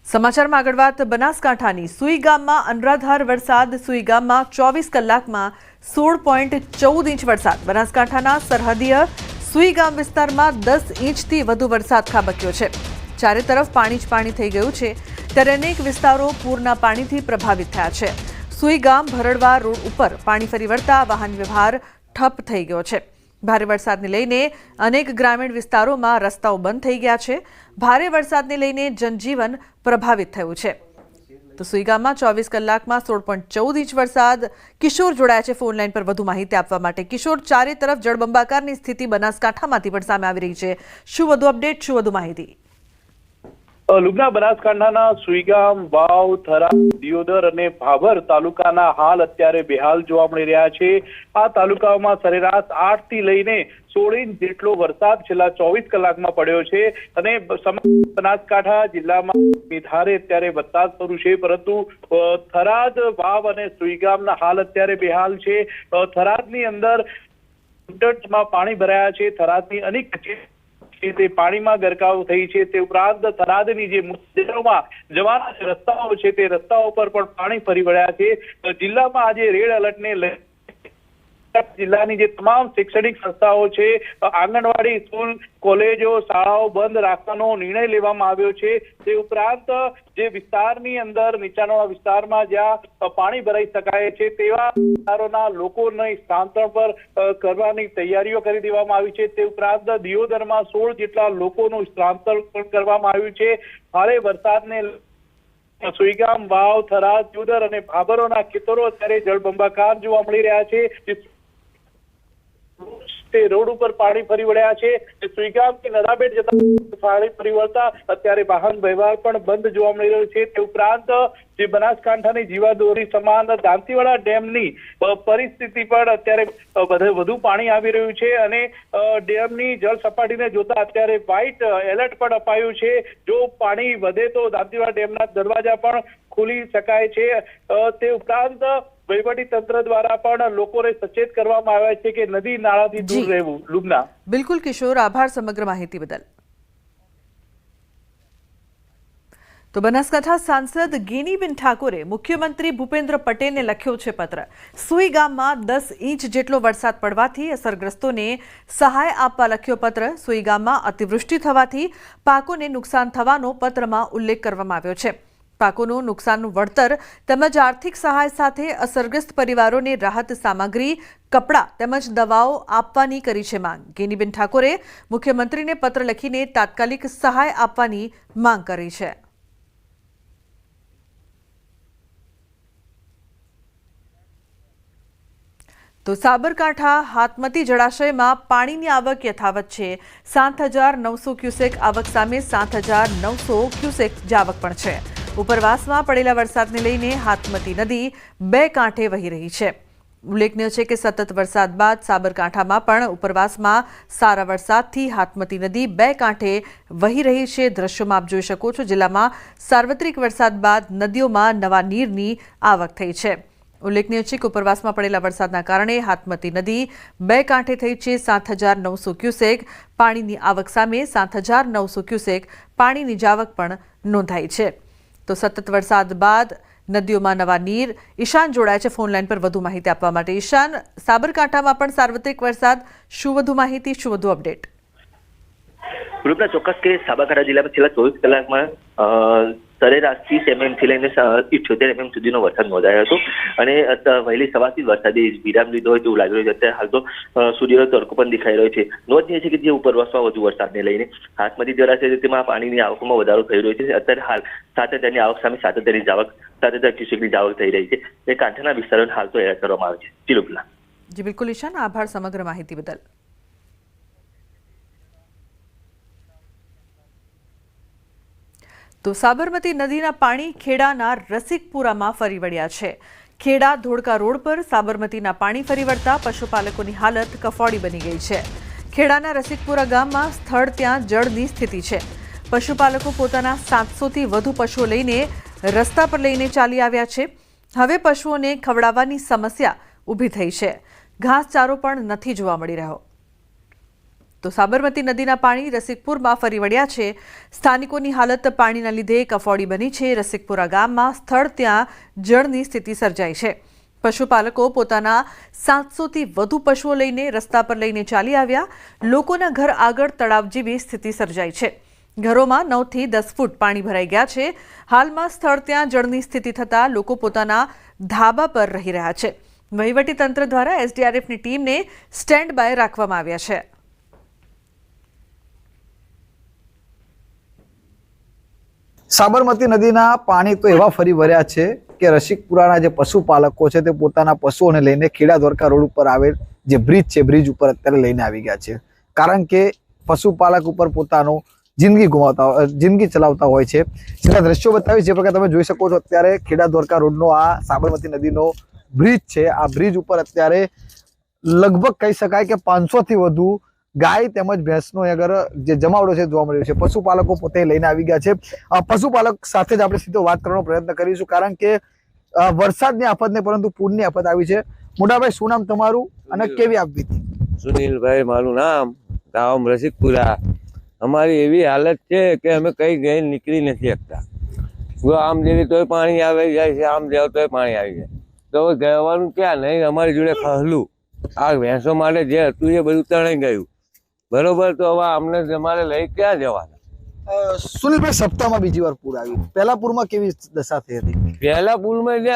સમાચારમાં આગળ વાત બનાસકાંઠાની સુઈ ગામમાં અનરાધાર વરસાદ. સુઈ ગામમાં 24 કલાકમાં 16.14 ઇંચ વરસાદ. બનાસકાંઠાના સરહદીય સુઈ ગામ વિસ્તારમાં 10 ઇંચથી વધુ વરસાદ ખાબક્યો છે. ચારે તરફ પાણી જ પાણી થઈ ગયું છે, ત્યારે અનેક વિસ્તારો પૂરના પાણીથી પ્રભાવિત થયા છે. સુઈ ગામ ભરડવા રોડ ઉપર પાણી ફરી વળતા વાહન વ્યવહાર ઠપ થઈ ગયો છે. ભારે વરસાદને લઈને અનેક ગ્રામીણ વિસ્તારોમાં રસ્તાઓ બંધ થઈ ગયા છે. ભારે વરસાદને લઈને જનજીવન પ્રભાવિત થયું છે. તો સુઈ ગામમાં 24 કલાકમાં 16.14 ઇંચ વરસાદ. કિશોર જોડાયા છે ફોન લાઈન પર વધુ માહિતી આપવા માટે. કિશોર, ચારે તરફ જળબંબાકારની સ્થિતિ બનાસકાંઠામાંથી પણ સામે આવી રહી છે. શું વધુ અપડેટ, શું વધુ માહિતી? લુગના બનાસકાંઠાના સુઈગામ, વાવ, થરાદ, દિયોદર અને ભાભર તાલુકાના હાલ અત્યારે બેહાલ જોવા મળી રહ્યા છે. આ તાલુકાઓમાં સરેરાશ 8 થી લઈને 16 ઇંચ જેટલો વરસાદ છેલ્લા 24 કલાકમાં પડ્યો છે અને સમગ્ર બનાસકાંઠા જિલ્લામાં ધારે અત્યારે વરસાદ શરૂ છે, પરંતુ થરાદ, વાવ અને સુઈગામના હાલ અત્યારે બેહાલ છે. થરાદની અંદર માં પાણી ભરાયા છે. થરાદની અનેક તે પાણીમાં ગરકાવ થઈ છે. તે ઉપરાંત થરાદની જે મંદિરોમાં જવાના રસ્તાઓ છે તે રસ્તાઓ પર પણ પાણી ફરી વળ્યા છે. જિલ્લામાં આજે રેડ એલર્ટને લઈ જિલ્લાની જે તમામ શૈક્ષણિક સંસ્થાઓ છે, આંગણવાડી, સ્કૂલ, કોલેજો, શાળાઓ બંધ રાખવાનો નિર્ણય લેવામાં આવ્યો છે. તે ઉપરાંત જે વિસ્તારની અંદર નીચાણવાળા વિસ્તારમાં જ્યાં પાણી ભરાઈ શકાય છે તેવા વિસ્તારોના લોકોને સ્થળાંતર પર કરવાની તૈયારીઓ કરી દેવામાં આવી છે. તે ઉપરાંત દિયોદરમાં 16 જેટલા લોકોનું સ્થળાંતર પણ કરવામાં આવ્યું છે. ભારે વરસાદને સુઈગામ, વાવ, થરાદ, દિયોદર અને ભાભરોના ખેતરો અત્યારે જળબંબાકાર જોવા મળી રહ્યા છે. તે રોડ ઉપર પાણી ફરી વળ્યા છે. સુઈગામથી નડાબેટ જતા પાણી ફરી વળતા અત્યારે વાહન વ્યવહાર પણ બંધ જોવા મળી રહ્યો છે. તે ઉપરાંત જે બનાસકાંઠાની જીવાદોરી સમાન દાંતીવાડા ડેમની પરિસ્થિતિ પણ અત્યારે વધુ પાણી આવી રહ્યું છે અને ડેમની જળ સપાટીને જોતા અત્યારે વ્હાઇટ એલર્ટ પણ અપાયું છે. જો પાણી વધે તો દાંતીવાડા ડેમના દરવાજા પણ ખોલી શકાય છે. તે ઉપરાંત વહીવટી તંત્ર દ્વારા પણ લોકોને સચેત કરવામાં આવ્યા છે કે નદી નાળાથી દૂર રહેવું. લુબના. બિલકુલ કિશોર, આભાર સમગ્ર માહિતી બદલ. તો બનાસકાંઠા સાંસદ ગેનીબેન ઠાકોરે મુખ્યમંત્રી ભૂપેન્દ્ર પટેલને લખ્યો છે પત્ર. સુઈ ગામમાં 10 ઇંચ જેટલો વરસાદ પડવાથી અસરગ્રસ્તોને સહાય આપવા લખ્યો પત્ર. સુઈ ગામમાં અતિવૃષ્ટિ થવાથી પાકોને નુકસાન થવાનો પત્રમાં ઉલ્લેખ કરવામાં આવ્યો છે. પાકોનું નુકસાનનું વળતર તેમજ આર્થિક સહાય સાથે અસરગ્રસ્ત પરિવારોને રાહત સામગ્રી, કપડાં તેમજ દવાઓ આપવાની કરી છે માંગ. ગેનીબેન ઠાકોરે મુખ્યમંત્રીને પત્ર લખીને તાત્કાલિક સહાય આપવાની માંગ કરી છે. તો સાબરકાંઠા હાથમતી જળાશયમાં પાણીની આવક યથાવત છે. 7,900 ક્યુસેક આવક સામે 7,900 ક્યુસેક જાવક પણ છે. ઉપરવાસમાં પડેલા વરસાદને લઈને હાથમતી નદી 2 કાંઠે વહી રહી છે. ઉલ્લેખનીય છે કે સતત વરસાદ બાદ સાબરકાંઠામાં પણ ઉપરવાસમાં સારા વરસાદથી હાથમતી નદી 2 કાંઠે વહી રહી છે. દ્રશ્યોમાં આપ જોઈ શકો છો. જિલ્લામાં સાર્વત્રિક વરસાદ બાદ નદીઓમાં નવા નીરની આવક થઈ છે. ઉલ્લેખનીય છે કે ઉપરવાસમાં પડેલા વરસાદના કારણે હાથમતી નદી 2 કાંઠે થઈ છે. 7,900 ક્યુસેક પાણીની આવક સામે 7,900 ક્યુસેક પાણીની જાવક પણ નોંધાઈ છે. તો સતત વરસાદ બાદ નદીઓમાં નવા નીર. ઈશાન જોડાય છે ફોન લાઈન પર વધુ માહિતી આપવા માટે. ઈશાન, સાબરકાંઠામાં પણ સાર્વત્રિક વરસાદ, શું વધુ માહિતી, શું વધુ અપડેટ? રૂપના ચોક્કસ કે સાબરકાંઠા જિલ્લામાં છેલ્લા 24 કલાકમાં સરેરાશથી 70 થી લઈને 78 mm સુધીનો વરસાદ નોંધાયો હતો અને વહેલી સવારથી વરસાદે વિરામ લીધો હોય તેવું લાગી રહ્યું છે. અત્યારે હાલ તો સૂર્યનો તડકો પણ દેખાઈ રહ્યો છે. નોંધનીય છે કે જે ઉપરવાસમાં વધુ વરસાદને લઈને હાથમતી જળાશય છે તેમાં પાણીની આવકમાં વધારો થઈ રહ્યો છે. અત્યારે હાલ 7,000ની આવક સામે 7,000ની જાવક, 7,000 ક્યુસેકની જાવક થઈ રહી છે. તે કાંઠાના વિસ્તારોને હાલ તો એલાન કરવામાં આવે છે. જી લુબના. જી બિલકુલ ઈશાન, આભાર સમગ્ર માહિતી બદલ. તો સાબરમતી નદીના પાણી ખેડાના રસિકપુરામાં ફરી વળ્યા છે. ખેડા ધોળકા રોડ પર સાબરમતીના પાણી ફરી વળતા પશુપાલકોની હાલત કફોડી બની ગઈ છે. ખેડાના રસિકપુરા ગામમાં સ્થળ ત્યાં જળની સ્થિતિ છે. પશુપાલકો પોતાના 700થી વધુ પશુઓ લઈને રસ્તા પર લઈને ચાલી આવ્યા છે. હવે પશુઓને ખવડાવવાની સમસ્યા ઊભી થઈ છે. ઘાસચારો પણ નથી જોવા મળી રહ્યો. તો સાબરમતી નદીના પાણી રસિકપુરમાં ફરી વળ્યા છે. સ્થાનિકોની હાલત પાણીના લીધે કફોડી બની છે. રસિકપુરા ગામમાં સ્થળ ત્યાં જળની સ્થિતિ સર્જાઈ છે. પશુપાલકો પોતાના 700થી વધુ પશુઓ લઈને રસ્તા પર લઈને ચાલી આવ્યા. લોકોના ઘર આગળ તળાવ જેવી સ્થિતિ સર્જાઈ છે. ઘરોમાં 9 થી 10 ફૂટ પાણી ભરાઈ ગયા છે. હાલમાં સ્થળ ત્યાં જળની સ્થિતિ થતાં લોકો પોતાના ધાબા પર રહી રહ્યા છે. વહીવટીતંત્ર દ્વારા એસડીઆરએફની ટીમને સ્ટેન્ડ બાય રાખવામાં આવ્યા છે. સાબરમતી નદીના પાણી તો એવા ફરી વળ્યા છે કે રસિકપુરાના જે પશુપાલકો છે તે પોતાના પશુઓને લઈને ખેડા દ્વારકા રોડ ઉપર આવેલ જે બ્રિજ છે બ્રિજ ઉપર અત્યારે લઈને આવી ગયા છે. કારણ કે પશુપાલક ઉપર પોતાનો જિંદગી ચલાવતા હોય છે. સીધા દ્રશ્યો બતાવીશ. જે પ્રકારે તમે જોઈ શકો છો અત્યારે ખેડા દ્વારકા રોડનો આ સાબરમતી નદીનો બ્રિજ છે. આ બ્રિજ ઉપર અત્યારે લગભગ કહી શકાય કે 500 થી વધુ ગાય તેમજ ભેંસનો અગર જે જમાવડો છે જોવા મળી રહ્યો છે. પશુપાલકો પોતે લઈને આવી ગયા છે. પશુપાલક સાથે જ આપણે સીધો વાત કરવાનો પ્રયત્ન કરીશું. કારણ કે વરસાદની આફત નહીં પરંતુ પૂરની આફત આવી છે. મોટાભાઈ, શું નામ તમારું અને કેવી આપવી હતી? સુનિલભાઈ મારું નામ, ગામ રસિકપુરા. અમારી એવી હાલત છે કે અમે કઈ ગઈ નીકળી નથી શકતા. જો આમ જેવી તોય પાણી આવી જાય છે, આમ જાવ તોય પાણી આવી જાય. તો ગવાનું ક્યાં નહીં. અમારી જોડે ખહલું આ ભેંસો માટે જે હતું એ બધું તણાઈ ગયું. બરોબર, તો હવે અમને અમારે લઈ ક્યાં જવાના? સુનિલભાઈ, સપ્તાહમાં બીજી વાર પૂર આવ્યું. પહેલા પૂરમાં કેવી દશા થઈ હતી? પહેલા પુલમાં જે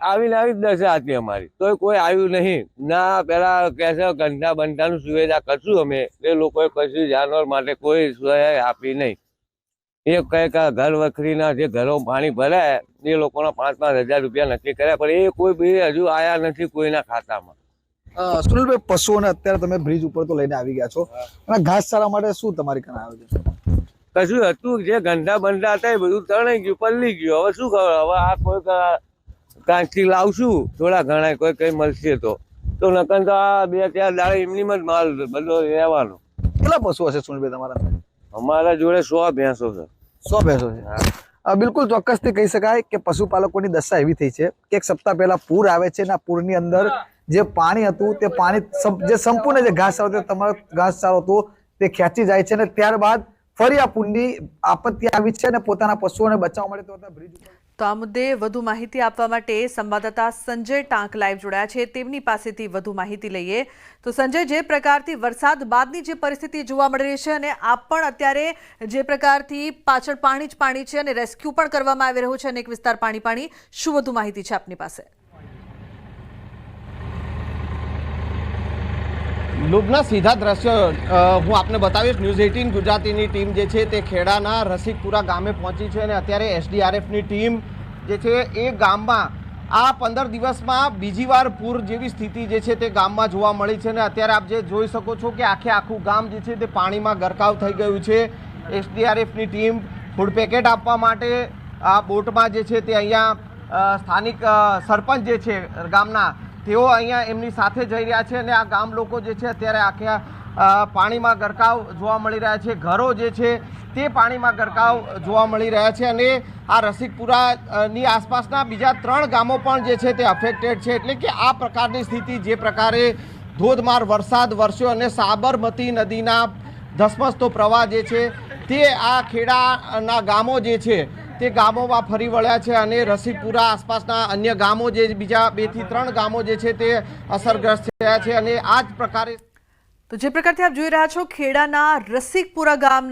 આવીને આવી જ દશા હતી અમારી, તોય કોઈ આવ્યું નહીં. ના પેલા કહે છે ગંધા બંધાનું સુવિધા કરશું અમે, એ લોકોએ કશું જાનવર માટે કોઈ સહાય આપી નહીં. એ કઈ ઘર વખરીના જે ઘરો પાણી ભરાય એ લોકોના 5-5 હજાર રૂપિયા નક્કી કર્યા, પણ એ કોઈ બી હજુ આયા નથી કોઈના ખાતામાં. સુનિલભાઈ, પશુઓને અત્યારે તમે બ્રિજ ઉપર તો લઈને આવી ગયા છો અને ઘાસચારા માટે શું તમારી કને આવ્યું છે? કશું હતું જે ગંધા બંધા હતા એ બધું તણાઈ ગયું, પલ્લી ગયું. હવે શું ખબર, હવે આ કોઈ કાંચી લાવશું થોડા ઘણા, કોઈ કઈ મળશે તો નકર તો આ 2-4 દાડે એમની જ માલ બધો રહેવાનો. કેટલા પશુ હશે સુનિલભાઈ તમારા? અમારા જોડે 100 ભેંસો છે. 100 ભેંસો છે. બિલકુલ ચોક્કસથી કહી શકાય કે પશુપાલકોની દશા એવી થઈ છે કે 1 સપ્તાહ પહેલા પૂર આવે છે અને આ પૂરની અંદર જે પાણી હતું તે પાણી જે સંપૂર્ણ જે ઘાસચારો તમારો ઘાસચારો હતો તે ખેંચી જાય છે અને ત્યારબાદ ફરી આ પૂરની આપત્તિ આવી છે અને પોતાના પશુઓને બચાવવા માટે બ્રિજ ઉપર. તો આ મુદ્દે વધુ માહિતી આપવા માટે સંવાદદાતા સંજય ટાંક લાઈવ જોડાયા છે. તેમની પાસેથી વધુ માહિતી લઈએ. તો સંજય, જે પ્રકારથી વરસાદ બાદની જે પરિસ્થિતિ જોવા મળી રહી છે અને આપ પણ અત્યારે જે પ્રકારથી પાછળ પાણી જ પાણી છે અને રેસ્ક્યુ પણ કરવામાં આવી રહ્યું છે અનેક વિસ્તાર પાણી, શું વધુ માહિતી છે આપની પાસે? લુબના સીધા દ્રશ્યો હું આપને બતાવીશ. ન્યૂઝ 18 ગુજરાતીની ટીમ જે છે તે ખેડાના રસિકપુરા ગામે પહોંચી છે અને અત્યારે એસડીઆરએફની ટીમ જે છે એ ગામમાં આ 15 દિવસમાં બીજી વાર પૂર જેવી સ્થિતિ જે છે તે ગામમાં જોવા મળી છે અને અત્યારે આપ જે જોઈ શકો છો કે આખું ગામ જે છે તે પાણીમાં ગરકાવ થઈ ગયું છે. એસડીઆરએફની ટીમ ફૂડ પેકેટ આપવા માટે આ બોટમાં જે છે તે અહીંયા સ્થાનિક સરપંચ જે છે ગામના તેઓ અહીંયા એમની સાથે જઈ રહ્યા છે અને આ ગામ લોકો જે છે અત્યારે આખા પાણીમાં ગરકાવ જોવા મળી રહ્યા છે. ઘરો જે છે તે પાણીમાં ગરકાવ જોવા મળી રહ્યા છે અને આ રસિકપુરાની આસપાસના બીજા 3 ગામો પણ જે છે તે અફેક્ટેડ છે. એટલે કે આ પ્રકારની સ્થિતિ જે પ્રકારે ધોધમાર વરસાદ વરસ્યો અને સાબરમતી નદીના ધસમસતો પ્રવાહ જે છે તે આ ખેડાના ગામો જે છે તે ગામોમાં ફરી વળ્યા છે અને રસિકપુરા આસપાસના અન્ય ગામો જે બીજા 2 થી 3 ગામો જે છે તે અસરગ્રસ્ત થયા છે અને આ જ પ્રકારે તો જે પ્રકારથી આપ જોઈ રહ્યા છો ખેડાના રસિકપુરા ગામના